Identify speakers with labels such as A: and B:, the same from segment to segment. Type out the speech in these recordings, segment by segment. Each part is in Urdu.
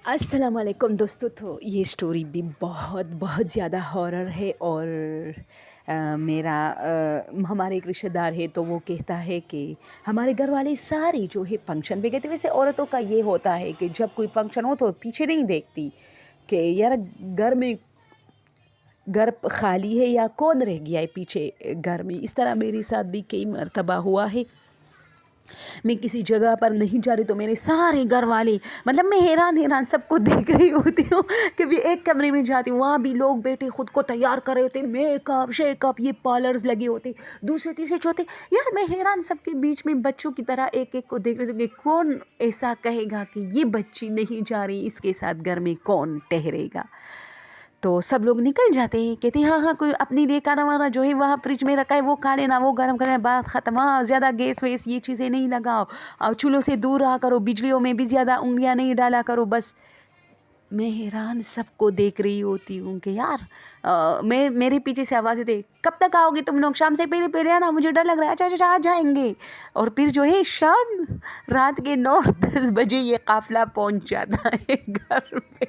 A: السلام علیکم دوستو. تو یہ اسٹوری بھی بہت زیادہ ہارر ہے اور ہمارے ایک رشتہ دار ہے تو وہ کہتا ہے کہ ہمارے گھر والے سارے جو ہے فنکشن پہ گئے تھے. ویسے عورتوں کا یہ ہوتا ہے کہ جب کوئی فنکشن ہو تو پیچھے نہیں دیکھتی کہ یار گھر خالی ہے یا کون رہ گیا ہے پیچھے گھر میں. اس طرح میرے ساتھ بھی کئی مرتبہ ہوا ہے. میں کسی جگہ پر نہیں جا رہی تو میرے سارے گھر والے مطلب میں حیران سب کو دیکھ رہی ہوتی ہوں. کبھی ایک کمرے میں جاتی ہوں وہاں بھی لوگ بیٹھے خود کو تیار کر رہے ہوتے, میک اپ شیک اپ, یہ پارلرز لگے ہوتے, دوسرے تیسرے چوتھے. یار میں حیران سب کے بیچ میں بچوں کی طرح ایک ایک کو دیکھ رہی ہوں کہ کون ایسا کہے گا کہ یہ بچی نہیں جا رہی, اس کے ساتھ گھر میں کون ٹھہرے گا. تو سب لوگ نکل جاتے ہیں, کہتے ہیں ہاں کوئی اپنی لیے کھانا وانا جو ہے وہاں فریج میں رکھا ہے وہ کھا لینا, وہ گرم کرنا, بات ختم. ہاں زیادہ گیس ویس یہ چیزیں نہیں لگاؤ, اور چولہوں سے دور رہا کرو, بجلیوں میں بھی زیادہ انگلیاں نہیں ڈالا کرو. بس میں حیران سب کو دیکھ رہی ہوتی ہوں کہ یار میرے پیچھے سے آوازیں دے, کب تک آؤ گے تم لوگ, شام سے پہلے آنا, مجھے ڈر لگ رہا ہے. اچھا آ جائیں گے. اور پھر جو ہے شام رات کے 9-10 بجے یہ قافلہ پہنچ جاتا ہے گھر پہ.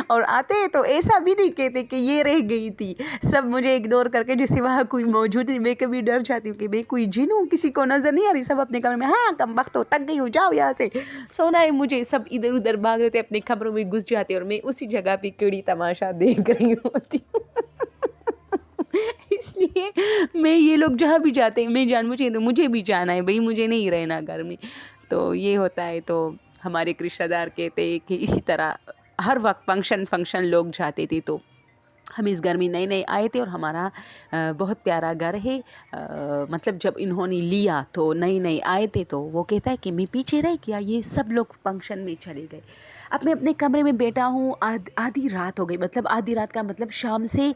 A: اور آتے تو ایسا بھی نہیں کہتے کہ یہ رہ گئی تھی, سب مجھے اگنور کر کے جیسے وہاں کوئی موجود نہیں. میں کبھی ڈر جاتی ہوں کہ میں کوئی جن ہوں, کسی کو نظر نہیں آ رہی, سب اپنے کمرے میں, ہاں کم وقت ہو, تک گئی ہو, جاؤ یہاں سے, سونا ہے مجھے. سب ادھر ادھر بھاگ رہے تھے, اپنے کمروں میں گھس جاتے اور میں اسی جگہ پہ کیڑی تماشا دیکھ رہی ہوتی ہوں. اس لیے میں یہ لوگ جہاں بھی جاتے ہیں میں مجھے بھی جانا ہے بھئی, مجھے نہیں رہنا گھر میں. تو یہ ہوتا ہے. تو ہمارے ایک رشتہ دار کہتے ہیں کہ اسی طرح ہر وقت فنکشن لوگ جاتے تھے. تو ہم اس گھر میں نئے آئے تھے اور ہمارا بہت پیارا گھر ہے. مطلب جب انہوں نے لیا تو نئے آئے تھے تو وہ کہتا ہے کہ میں پیچھے رہ گیا, یہ سب لوگ فنکشن میں چلے گئے. اب میں اپنے کمرے میں بیٹھا ہوں, آدھی رات ہو گئی. مطلب آدھی رات کا مطلب شام سے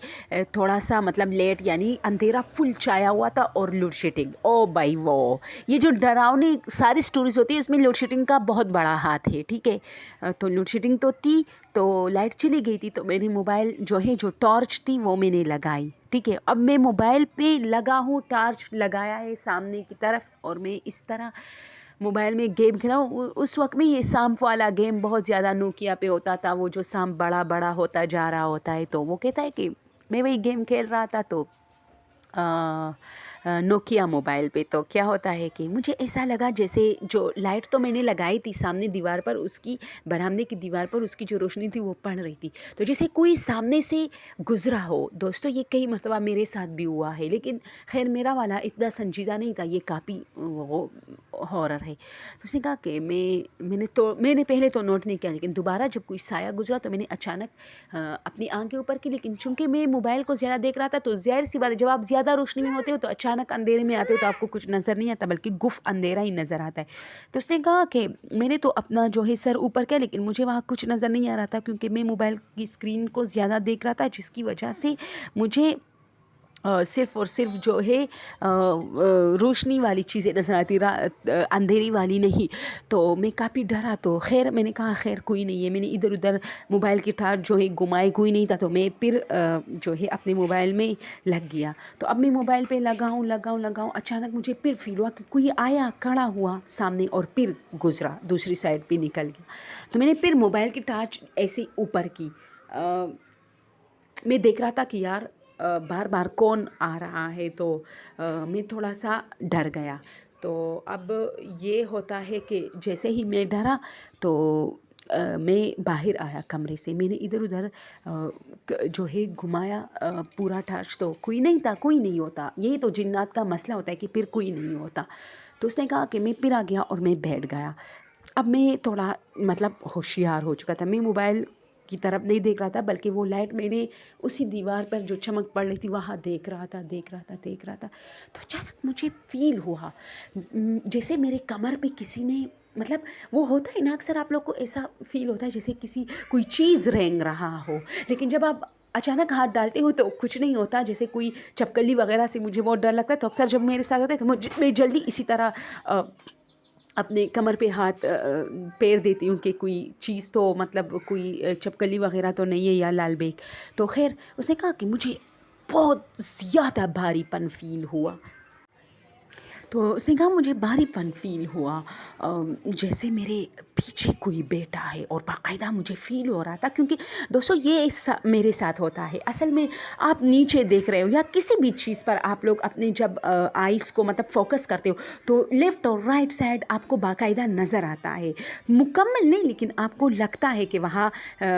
A: تھوڑا سا مطلب لیٹ, یعنی اندھیرا فل چھایا ہوا تھا اور لوڈ شیڈنگ. او بھائی وہ یہ جو ڈراؤنی ساری سٹوریز ہوتی ہے اس میں لوڈ شیڈنگ کا بہت بڑا ہاتھ ہے. ٹھیک ہے, تو لوڈ شیڈنگ تو تھی, تو لائٹ چلی گئی تھی. تو میں نے موبائل جو ٹارچ تھی وہ میں نے لگائی. ٹھیک ہے, اب میں موبائل پہ لگا ہوں, ٹارچ لگایا ہے سامنے کی طرف, اور میں اس طرح موبائل میں گیم کھیلا ہوں. اس وقت میں یہ سانپ والا گیم بہت زیادہ نوکیا پہ ہوتا تھا, وہ جو سانپ بڑا ہوتا جا رہا ہوتا ہے. تو وہ کہتا ہے کہ میں وہی گیم کھیل رہا تھا تو نوکیا موبائل پہ. تو کیا ہوتا ہے کہ مجھے ایسا لگا جیسے جو لائٹ تو میں نے لگائی تھی سامنے دیوار پر, اس کی برآمدے کی دیوار پر اس کی جو روشنی تھی وہ پڑ رہی تھی, تو جیسے کوئی سامنے سے گزرا ہو. دوستو یہ کئی مرتبہ میرے ساتھ بھی ہوا ہے, لیکن خیر میرا والا اتنا سنجیدہ نہیں تھا, یہ کافی ہارر ہے. تو اس نے کہا کہ میں نے پہلے تو نوٹ نہیں کیا, لیکن دوبارہ جب کوئی سایہ گزرا تو میں نے اچانک اپنی آنکھ کے اوپر کی. لیکن چونکہ میں موبائل کو زیادہ دیکھ رہا تھا تو ظاہر سی بات ہے جب آپ زیادہ روشنی میں ہوتے ہو تو اچانک اندھیرے میں آتے ہو تو آپ کو کچھ نظر نہیں آتا, بلکہ گف اندھیرا ہی نظر آتا ہے. تو اس نے کہا کہ میں نے تو اپنا جو ہے سر اوپر کیا, لیکن مجھے وہاں کچھ نظر نہیں آ رہا تھا کیونکہ میں موبائل کی اسکرین کو زیادہ دیکھ رہا تھا, جس کی وجہ سے مجھے صرف اور صرف جو ہے روشنی والی چیزیں نظر آتی, اندھیری والی نہیں. تو میں کافی ڈرا. تو خیر میں نے کہا خیر کوئی نہیں ہے, میں نے ادھر ادھر موبائل کی ٹارچ جو ہے گھمائی, کوئی نہیں تھا. تو میں پھر جو ہے اپنے موبائل میں لگ گیا. تو اب میں موبائل پہ لگاؤں, اچانک مجھے پھر فیل ہوا کہ کوئی آیا, کھڑا ہوا سامنے اور پھر گزرا, دوسری سائڈ پہ نکل گیا. تو میں نے پھر موبائل کی ٹارچ ایسے اوپر کی, میں دیکھ رہا تھا کہ یار بار کون آ رہا ہے. تو میں تھوڑا سا ڈر گیا. تو اب یہ ہوتا ہے کہ جیسے ہی میں ڈرا تو میں باہر آیا کمرے سے. میں نے ادھر ادھر جو ہے گھمایا پورا ٹارچ, تو کوئی نہیں تھا, کوئی نہیں ہوتا. یہی تو جنات کا مسئلہ ہوتا ہے کہ پھر کوئی نہیں ہوتا. تو اس نے کہا کہ میں پھر آ گیا اور میں بیٹھ گیا. اب میں تھوڑا مطلب ہوشیار ہو چکا تھا, میں موبائل کی طرف نہیں دیکھ رہا تھا بلکہ وہ لائٹ میں نے اسی دیوار پر جو چمک پڑ رہی تھی وہاں دیکھ رہا تھا. تو اچانک مجھے فیل ہوا جیسے میرے کمر پہ کسی نے, مطلب وہ ہوتا ہے نا اکثر آپ لوگ کو ایسا فیل ہوتا ہے جیسے کوئی چیز رینگ رہا ہو, لیکن جب آپ اچانک ہاتھ ڈالتے ہو تو کچھ نہیں ہوتا, جیسے کوئی چپکلی وغیرہ سے مجھے بہت ڈر لگتا ہے. تو اکثر جب میرے ساتھ ہوتا ہے تو میں جلدی اسی طرح اپنے کمر پہ ہاتھ پیر دیتی ہوں کہ کوئی چیز تو مطلب کوئی چپکلی وغیرہ تو نہیں ہے یا لال بیگ. تو خیر اس نے کہا کہ مجھے بہت زیادہ بھاری پن فیل ہوا. تو اس نے کہا مجھے بھاری پن فیل ہوا، جیسے میرے پیچھے کوئی بیٹا ہے، اور باقاعدہ مجھے فیل ہو رہا تھا، کیونکہ دوستو یہ میرے ساتھ ہوتا ہے اصل میں. آپ نیچے دیکھ رہے ہو یا کسی بھی چیز پر آپ لوگ اپنے جب آئیز کو مطلب فوکس کرتے ہو تو لیفٹ اور رائٹ سائڈ آپ کو باقاعدہ نظر آتا ہے، مکمل نہیں لیکن آپ کو لگتا ہے کہ وہاں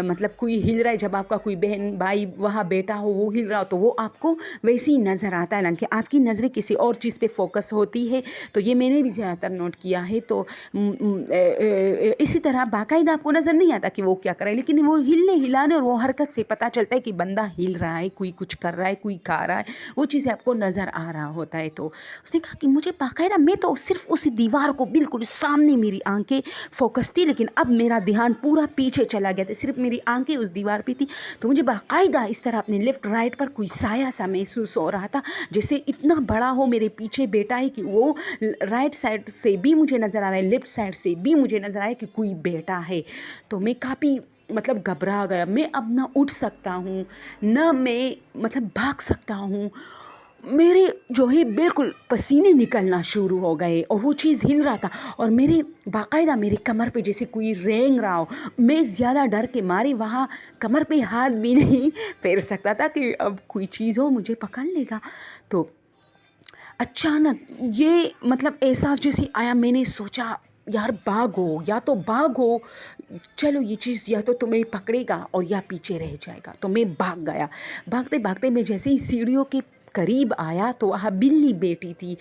A: مطلب کوئی ہل رہا ہے. جب آپ کا کوئی بہن بھائی وہاں بیٹا ہو وہ ہل رہا ہو تو وہ آپ کو ویسے ہی نظر آتا ہے، حالانکہ آپ کی نظریں کسی اور چیز پہ فوکس ہوتی ہے. تو یہ میں نے بھی زیادہ تر نوٹ کیا ہے. تو اسی طرح باقاعدہ آپ کو نظر نہیں آتا کہ وہ کیا کر رہا ہے، لیکن وہ ہلانے اور وہ حرکت سے پتہ چلتا ہے کہ بندہ ہل رہا ہے، کوئی کچھ کر رہا ہے، کوئی کھا رہا ہے، وہ چیزیں آپ کو نظر آ رہا ہوتا ہے. تو اس نے کہا کہ مجھے باقاعدہ، میں تو صرف اسی دیوار کو بالکل سامنے میری آنکھیں فوکس تھی، لیکن اب میرا دھیان پورا پیچھے چلا گیا تھا، صرف میری آنکھیں اس دیوار پہ تھی. تو مجھے باقاعدہ اس طرح اپنے لیفٹ رائٹ پر کوئی سایہ سا محسوس ہو رہا تھا، جیسے اتنا بڑا ہو میرے پیچھے بیٹا ہے کہ وہ رائٹ سائڈ سے بھی مجھے نظر آ رہا ہے، لیفٹ سائڈ سے بھی مجھے نظر آ رہا ہے کہ کوئی بیٹا ہے. تو میں کافی مطلب گھبرا گیا. میں اب نہ اٹھ سکتا ہوں نہ میں مطلب بھاگ سکتا ہوں. میرے جو ہے بالکل پسینے نکلنا شروع ہو گئے، اور وہ چیز ہل رہا تھا، اور میرے باقاعدہ میرے کمر پہ جیسے کوئی رینگ رہا ہو. میں زیادہ ڈر کے مارے وہاں کمر پہ ہاتھ بھی نہیں پھیر سکتا تھا کہ اب کوئی چیز ہو مجھے پکڑ لے گا. تو اچانک یہ مطلب احساس جیسے آیا، میں نے سوچا یار بھاگو، یا تو بھاگو، چلو یہ چیز یا تو تمہیں پکڑے گا اور یا پیچھے رہ جائے گا. تو میں بھاگ گیا. بھاگتے بھاگتے میں جیسے ہی سیڑھیوں کے قریب آیا تو وہاں بلی بیٹھی تھی.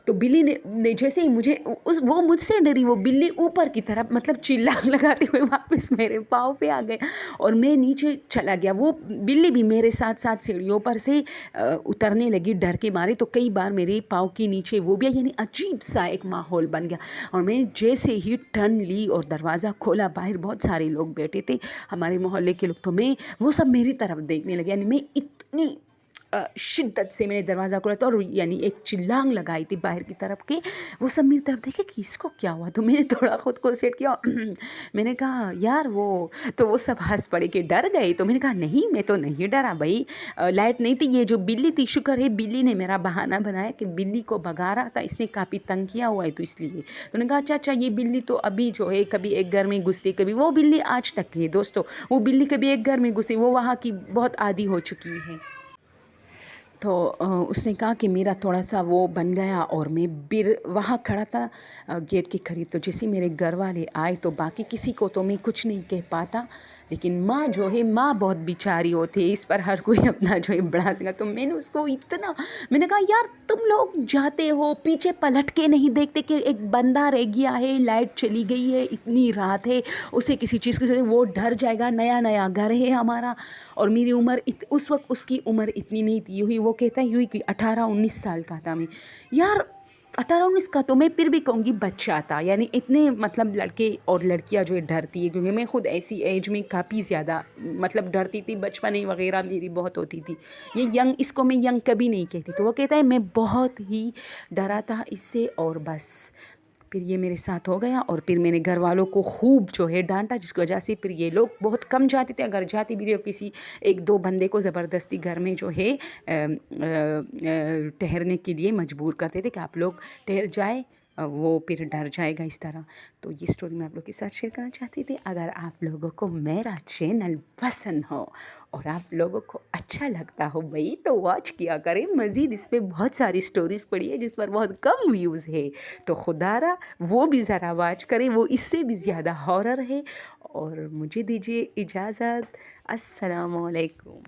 A: تو بلی نے جیسے ہی مجھے وہ مجھ سے ڈری، وہ بلی اوپر کی طرف مطلب چلانے لگاتے ہوئے واپس میرے پاؤں پہ آ گئے اور میں نیچے چلا گیا. وہ بلی بھی میرے ساتھ ساتھ سیڑھیوں پر سے اترنے لگی ڈر کے مارے. تو کئی بار میرے پاؤں کے نیچے وہ بھی، یعنی عجیب سا ایک ماحول بن گیا. اور میں جیسے ہی ٹرن لی اور دروازہ کھولا، باہر بہت سارے لوگ بیٹھے تھے ہمارے محلے کے لوگ. تو وہ سب میری طرف دیکھنے لگے. یعنی میں اتنی شدت سے میں نے دروازہ کھولا تھا اور یعنی ایک چلانگ لگائی تھی باہر کی طرف کے. وہ سب میری طرف دیکھے کہ اس کو کیا ہوا. تو میں نے تھوڑا خود کو سیٹ کیا، میں نے کہا یار تو وہ سب ہنس پڑے کہ ڈر گئے. تو میں نے کہا نہیں، میں تو نہیں ڈرا بھائی، لائٹ نہیں تھی. یہ جو بلی تھی، شکر ہے بلی نے میرا بہانہ بنایا کہ بلی کو بھگا رہا تھا، اس نے کافی تنگ کیا ہوا ہے تو اس لیے. تو نے کہا اچھا یہ بلی تو ابھی جو ہے کبھی ایک گھر میں گھستی، کبھی وہ بلی آج تک ہے دوستو، وہ بلی کبھی ایک گھر میں گھستی، وہ وہاں کی بہت عادی ہو چکی ہے. تو اس نے کہا کہ میرا تھوڑا سا وہ بن گیا اور میں وہاں کھڑا تھا گیٹ کے قریب. تو جیسے میرے گھر والے آئے تو باقی کسی کو تو میں کچھ نہیں کہہ پاتا، لیکن ماں جو ہے، ماں بہت بیچاری ہوتی ہے، اس پر ہر کوئی اپنا جو ہے بڑھا سکتا. تو میں نے اس کو میں نے کہا یار تم لوگ جاتے ہو پیچھے پلٹ کے نہیں دیکھتے کہ ایک بندہ رہ گیا ہے، لائٹ چلی گئی ہے، اتنی رات ہے، اسے کسی چیز کی ضرورت، وہ ڈر جائے گا، نیا نیا گھر ہے ہمارا. اور میری عمر اس وقت اس کی عمر اتنی نہیں تھی، یوں ہی وہ کہتا ہے یوں ہی کہ 18-19 سال کا تھا. میں یار 18-19 کا تو میں پھر بھی کہوں گی بچہ تھا. یعنی اتنے مطلب لڑکے اور لڑکیاں جو ہے ڈرتی ہے، کیونکہ میں خود ایسی ایج میں کافی زیادہ مطلب ڈرتی تھی، بچپنے وغیرہ میری بہت ہوتی تھی. یہ ینگ، اس کو میں ینگ کبھی نہیں کہتی. تو وہ کہتا ہے میں بہت ہی ڈرا تھا اس سے، اور بس پھر یہ میرے ساتھ ہو گیا. اور پھر میں نے گھر والوں کو خوب جو ہے ڈانٹا، جس کی وجہ سے پھر یہ لوگ بہت کم جاتے تھے. اگر جاتے بھی تھے کسی 1-2 بندے کو زبردستی گھر میں جو ہے ٹھہرنے کے لیے مجبور کرتے تھے کہ آپ لوگ ٹھہر جائے، وہ پھر ڈر جائے گا اس طرح. تو یہ سٹوری میں آپ لوگ کے ساتھ شیئر کرنا چاہتی تھی. اگر آپ لوگوں کو میرا چینل پسند ہو اور آپ لوگوں کو اچھا لگتا ہو بھائی، تو واچ کیا کریں. مزید اس پہ بہت ساری سٹوریز پڑی ہے جس پر بہت کم ویوز ہے، تو خدا را وہ بھی ذرا واچ کریں، وہ اس سے بھی زیادہ ہارر ہے. اور مجھے دیجیے اجازت. السلام علیکم.